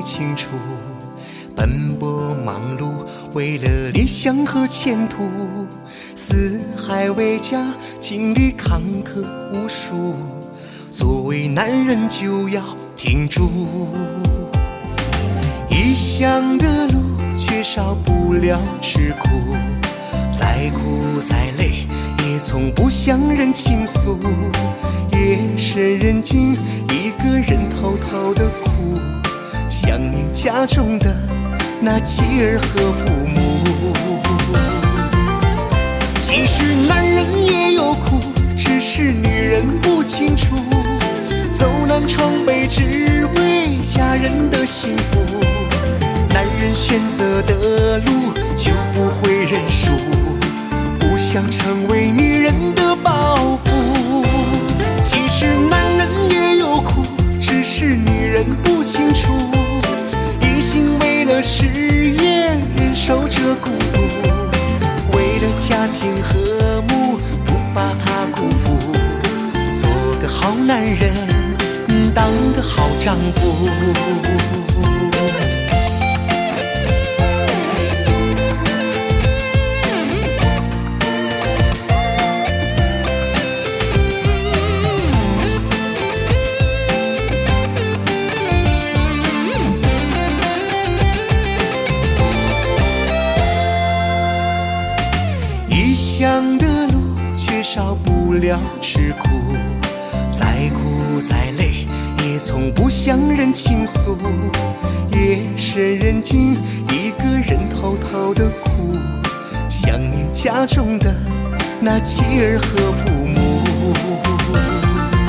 清楚。奔波忙碌，为了理想和前途，四海为家，经历坎坷无数。作为男人就要挺住，异乡的路却少不了吃苦，再苦再累也从不向人倾诉。夜深人静，一个人偷偷的哭，想念家中的那妻儿和父母。其实男人也有苦，只是女人不清楚。走南闯北，只为家人的幸福。男人选择的路就不会认输，不想成为女人的包袱。其实男人也有苦，只是女人不清楚。一心为了事业，忍受着孤独，为了家庭和睦，不把它辜负。做个好男人，当个好丈夫。异乡的路却少不了吃苦，再苦再累也从不向人倾诉。夜深人静，一个人偷偷的哭，想念家中的那妻儿和父母。